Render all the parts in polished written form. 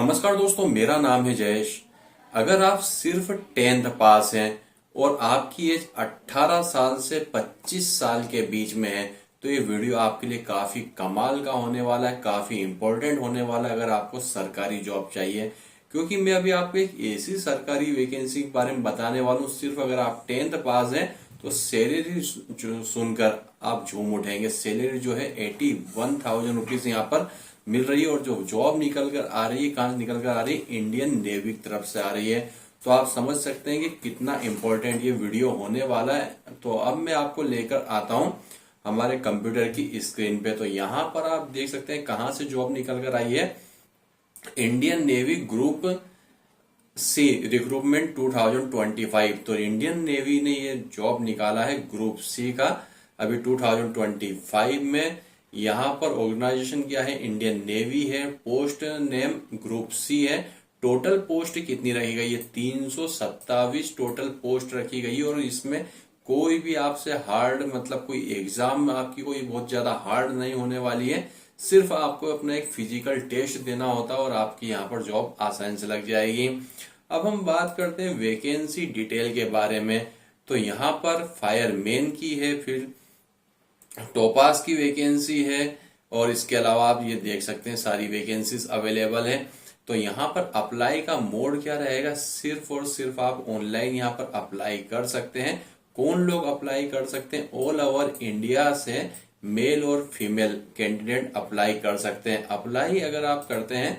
नमस्कार दोस्तों, मेरा नाम है जयेश। अगर आप सिर्फ 10th पास हैं और आपकी एज 18 साल से 25 साल के बीच में है तो ये वीडियो आपके लिए काफी कमाल का होने वाला है, काफी इंपॉर्टेंट होने वाला है अगर आपको सरकारी जॉब चाहिए। क्योंकि मैं अभी आपको एक ऐसी सरकारी वैकेंसी के बारे में बताने वाला हूँ, सिर्फ अगर आप 10th पास हैं तो सैलरी सुनकर आप झूम उठेंगे। सैलरी जो है 81,000 रुपीज यहाँ पर मिल रही है और जो जॉब निकल कर आ रही है, कहाँ से निकल कर आ रही है, इंडियन नेवी की तरफ से आ रही है। तो आप समझ सकते हैं कि कितना इंपॉर्टेंट ये वीडियो होने वाला है। तो अब मैं आपको लेकर आता हूं हमारे कंप्यूटर की स्क्रीन पे। तो यहाँ पर आप देख सकते हैं कहाँ से जॉब निकल कर आई है। Indian navy group C recruitment 2025। तो इंडियन नेवी ने ये जॉब निकाला है ग्रुप सी का अभी 2025 में। यहाँ पर ऑर्गेनाइजेशन क्या है, इंडियन नेवी है, पोस्ट नेम ग्रुप सी है। टोटल पोस्ट कितनी रखी गई है, 327 टोटल पोस्ट रखी गई है। और इसमें कोई भी आपसे हार्ड मतलब कोई एग्जाम आपकी कोई बहुत ज्यादा हार्ड नहीं होने वाली है। सिर्फ आपको अपना एक फिजिकल टेस्ट देना होता है और आपकी यहाँ पर जॉब आसानी से लग जाएगी। अब हम बात करते हैं वैकेंसी डिटेल के बारे में। तो यहाँ पर फायरमैन की है, फिर टोपास की वैकेंसी है और इसके अलावा आप ये देख सकते हैं सारी वैकेंसीज अवेलेबल है। तो यहाँ पर अप्लाई का मोड क्या रहेगा, सिर्फ और सिर्फ आप ऑनलाइन यहाँ पर अप्लाई कर सकते हैं। कौन लोग अप्लाई कर सकते हैं, ऑल ओवर इंडिया से मेल और फीमेल कैंडिडेट अप्लाई कर सकते हैं। अप्लाई अगर आप करते हैं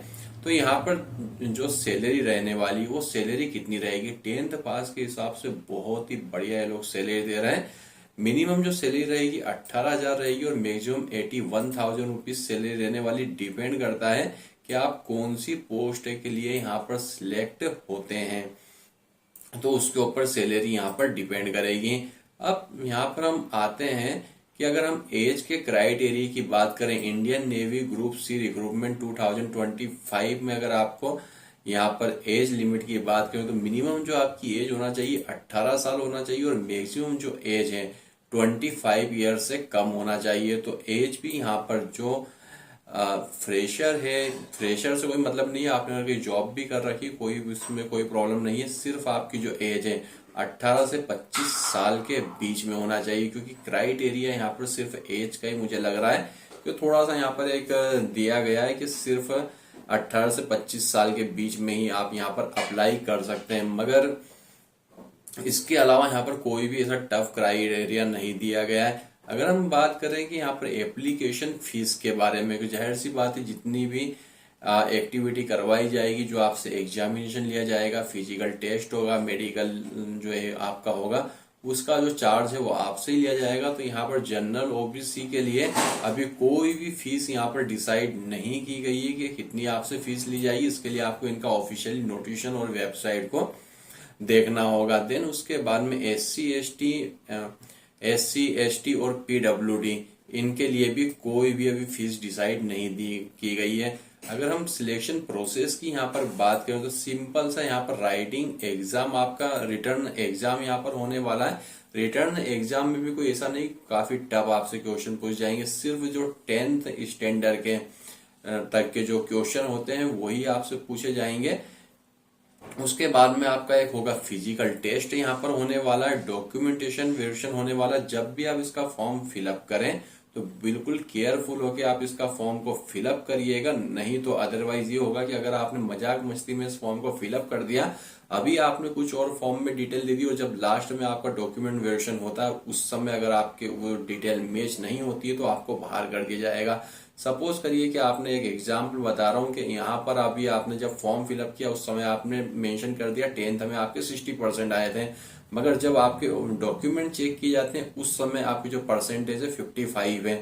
तो यहाँ पर जो सैलरी रहने वाली वो सैलरी कितनी रहेगी, 10th पास के हिसाब से बहुत ही बढ़िया ये लोग सैलरी दे रहे हैं। मिनिमम जो सैलरी रहेगी 18,000 रहेगी और मैक्सिमम 81,000 रुपीज सैलरी रहने वाली। डिपेंड करता है कि आप कौन सी पोस्ट के लिए यहाँ पर सिलेक्ट होते हैं, तो उसके ऊपर सैलरी यहाँ पर डिपेंड करेगी। अब यहाँ पर हम आते हैं कि अगर हम एज के क्राइटेरिया की बात करें, Indian navy group C recruitment 2025 में अगर आपको यहाँ पर एज लिमिट की बात करें तो मिनिमम जो आपकी एज होना चाहिए 18 साल होना चाहिए और मैक्सिमम जो एज है 25 ईयर से कम होना चाहिए। तो एज भी यहाँ पर जो फ्रेशर है, फ्रेशर से कोई मतलब नहीं है, आपने अगर जॉब भी कर रखी कोई उसमें कोई प्रॉब्लम नहीं है। सिर्फ आपकी जो एज है 18 से 25 साल के बीच में होना चाहिए। क्योंकि क्राइटेरिया यहाँ पर सिर्फ एज का ही मुझे लग रहा है कि थोड़ा सा यहाँ पर एक दिया गया है कि सिर्फ 18 से 25 साल के बीच में ही आप यहाँ पर अप्लाई कर सकते हैं। मगर इसके अलावा यहाँ पर कोई भी ऐसा टफ क्राइटेरिया नहीं दिया गया है। अगर हम बात करें कि यहाँ पर एप्लीकेशन फीस के बारे में, जाहिर सी बात है जितनी भी एक्टिविटी करवाई जाएगी, जो आपसे एग्जामिनेशन लिया जाएगा, फिजिकल टेस्ट होगा, मेडिकल जो है आपका होगा, उसका जो चार्ज है वो आपसे ही लिया जाएगा। तो यहाँ पर जनरल ओबीसी के लिए अभी कोई भी फीस यहाँ पर डिसाइड नहीं की गई है कि कितनी आपसे फीस ली जाएगी। इसके लिए आपको इनका ऑफिशियल नोटिफिकेशन और वेबसाइट को देखना होगा। देन उसके बाद में एससी एसटी और पीडब्ल्यूडी इनके लिए भी कोई भी अभी फीस डिसाइड नहीं की गई है। अगर हम सिलेक्शन प्रोसेस की यहाँ पर बात करें तो सिंपल सा यहाँ पर राइटिंग एग्जाम, आपका रिटर्न एग्जाम यहाँ पर होने वाला है। रिटर्न एग्जाम में भी कोई ऐसा नहीं काफी टफ आपसे क्वेश्चन पूछ जाएंगे। सिर्फ जो 10th स्टैंडर्ड के तक के जो क्वेश्चन होते हैं वही आपसे पूछे जाएंगे। उसके बाद में आपका एक होगा फिजिकल टेस्ट यहाँ पर होने वाला है, डॉक्यूमेंटेशन वेरिफिकेशन होने वाला है। जब भी आप इसका फॉर्म फिलअप करें तो बिल्कुल केयरफुल होकर आप इसका फॉर्म को फिलअप करिएगा, नहीं तो अदरवाइज ये होगा कि अगर आपने मजाक मस्ती में इस फॉर्म को फिलअप कर दिया, अभी आपने कुछ और फॉर्म में डिटेल दे दी और जब लास्ट में आपका डॉक्यूमेंट वेरिफिकेशन होता है उस समय अगर आपके वो डिटेल मैच नहीं होती है तो आपको बाहर कर दिया जाएगा। सपोज करिए कि आपने एक एग्जाम्पल बता रहा हूँ कि यहाँ पर अभी आपने जब फॉर्म फिलअप किया उस समय आपने मेंशन कर दिया 10th में आपके 60% आए थे, मगर जब आपके डॉक्यूमेंट चेक किए जाते हैं उस समय आपकी जो परसेंटेज है 55 है,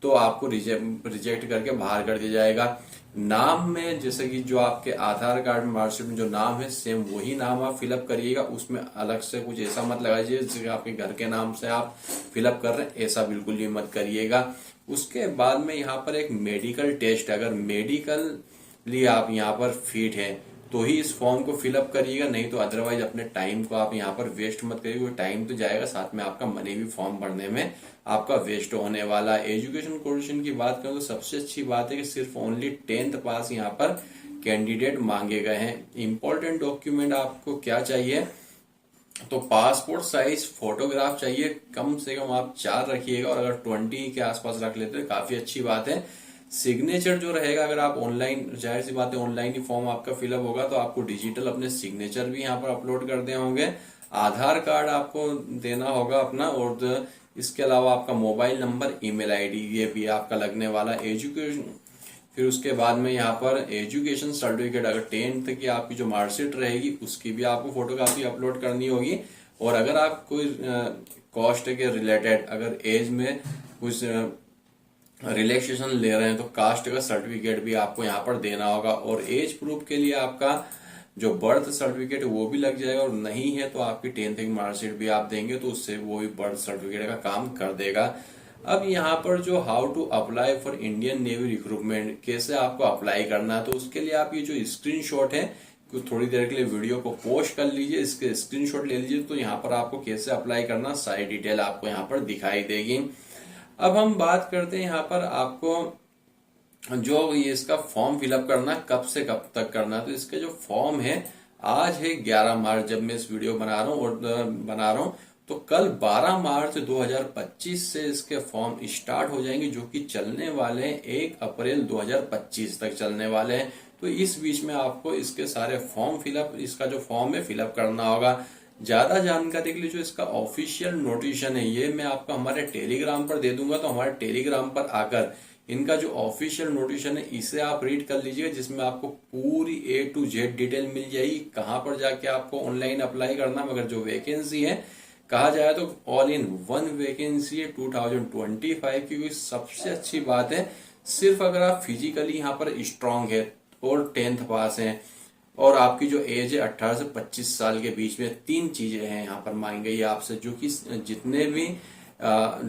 तो आपको रिजेक्ट करके बाहर कर दिया जाएगा। नाम में जैसे कि जो आपके आधार कार्ड में मार्कशीट में जो नाम है सेम वही नाम आप फिलअप करिएगा, उसमें अलग से कुछ ऐसा मत लगाइए जैसे आपके घर के नाम से आप फिलअप कर रहे हैं, ऐसा बिल्कुल भी मत करिएगा। उसके बाद में यहाँ पर एक मेडिकल टेस्ट, अगर मेडिकल लिए आप यहाँ पर फिट है तो ही इस फॉर्म को फिलअप करिएगा, नहीं तो अदरवाइज अपने टाइम को आप यहाँ पर वेस्ट मत करिएगा। टाइम तो जाएगा, साथ में आपका मनी भी फॉर्म भरने में आपका वेस्ट होने वाला है। एजुकेशन क्वालिफिकेशन की बात करें तो सबसे अच्छी बात है कि सिर्फ ओनली 10th पास यहाँ पर कैंडिडेट मांगे गए हैं। इंपॉर्टेंट डॉक्यूमेंट आपको क्या चाहिए, तो पासपोर्ट साइज फोटोग्राफ चाहिए, कम से कम आप 4 रखिएगा, और अगर 20 के आसपास रख लेते हैं काफी अच्छी बात है। सिग्नेचर जो रहेगा, अगर आप ऑनलाइन, जाहिर सी बात है ऑनलाइन ही फॉर्म आपका फिलअप होगा, तो आपको डिजिटल अपने सिग्नेचर भी यहाँ पर अपलोड करने होंगे। आधार कार्ड आपको देना होगा अपना, और इसके अलावा आपका मोबाइल नंबर, ईमेल आईडी, ये भी आपका लगने वाला। एजुकेशन, फिर उसके बाद में यहाँ पर एजुकेशन सर्टिफिकेट, अगर 10th की आपकी जो मार्कशीट रहेगी उसकी भी आपको फोटोकॉपी अपलोड करनी होगी। और अगर आप कोई कॉस्ट के रिलेटेड, अगर एज में कुछ रिलैक्सेशन ले रहे हैं, तो कास्ट का सर्टिफिकेट भी आपको यहाँ पर देना होगा। और एज प्रूफ के लिए आपका जो बर्थ सर्टिफिकेट वो भी लग जाएगा, और नहीं है तो आपकी 10th की मार्कशीट भी आप देंगे तो उससे वो भी बर्थ सर्टिफिकेट का काम कर देगा। अब यहाँ पर जो how to apply for Indian navy recruitment, कैसे आपको अप्लाई करना है, तो उसके लिए आप ये जो स्क्रीनशॉट है, कुछ थोड़ी देर के लिए वीडियो को पॉज कर लीजिए, इसके स्क्रीनशॉट ले लीजिए, तो यहाँ पर आपको कैसे अप्लाई करना सारी डिटेल आपको यहाँ पर दिखाई देगी। अब हम बात करते हैं यहाँ पर आपको जो ये इसका फॉर्म फिलअप करना कब से कब तक करना, तो इसके जो फॉर्म है, आज है 11 मार्च जब मैं इस वीडियो बना रहा हूँ, तो कल 12 मार्च 2025 से इसके फॉर्म स्टार्ट हो जाएंगे, जो कि चलने वाले हैं 1 अप्रैल 2025 तक चलने वाले हैं। तो इस बीच में आपको इसके सारे फॉर्म फिलअप, इसका जो फॉर्म है फिलअप करना होगा। ज्यादा जानकारी के लिए जो इसका ऑफिशियल नोटिफिकेशन है, ये मैं आपको हमारे टेलीग्राम पर दे दूंगा, तो हमारे टेलीग्राम पर आकर इनका जो ऑफिशियल नोटिफिकेशन है इसे आप रीड कर लीजिएगा, जिसमें आपको पूरी A to Z डिटेल मिल जाएगी, कहाँ पर जाके आपको ऑनलाइन अप्लाई करना। मगर जो वैकेंसी है, कहा जाए तो ऑल इन वन वैकेंसी है 2025 की। सबसे अच्छी बात है, सिर्फ अगर आप फिजिकली यहाँ पर स्ट्रांग है और 10th पास हैं, और आपकी जो एज है 18 से 25 साल के बीच में, 3 चीजें हैं यहाँ पर मांगी गई है आपसे, जो कि जितने भी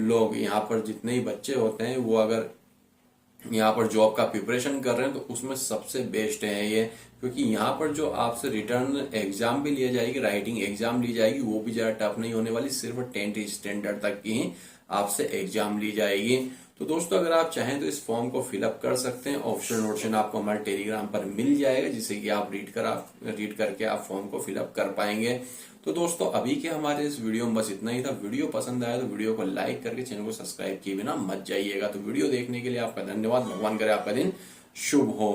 लोग यहाँ पर, जितने ही बच्चे होते हैं, वो अगर यहाँ पर जॉब का प्रिपरेशन कर रहे हैं तो उसमें सबसे बेस्ट है ये, क्योंकि यहाँ पर जो आपसे रिटर्न एग्जाम भी लिया जाएगी, राइटिंग एग्जाम ली जाएगी, वो भी ज्यादा टफ नहीं होने वाली, सिर्फ 10th स्टैंडर्ड तक की ही आपसे एग्जाम ली जाएगी। तो दोस्तों, अगर आप चाहें तो इस फॉर्म को फिलअप कर सकते हैं। ऑप्शनल नोटिफिकेशन आपको हमारे टेलीग्राम पर मिल जाएगा, जिसे कि आप रीड करके आप फॉर्म को फिलअप कर पाएंगे। तो दोस्तों, अभी के हमारे इस वीडियो में बस इतना ही था। वीडियो पसंद आया तो वीडियो को लाइक करके चैनल को सब्सक्राइब किए बिना मत जाइएगा। तो वीडियो देखने के लिए आपका धन्यवाद। भगवान करे आपका दिन शुभ हो।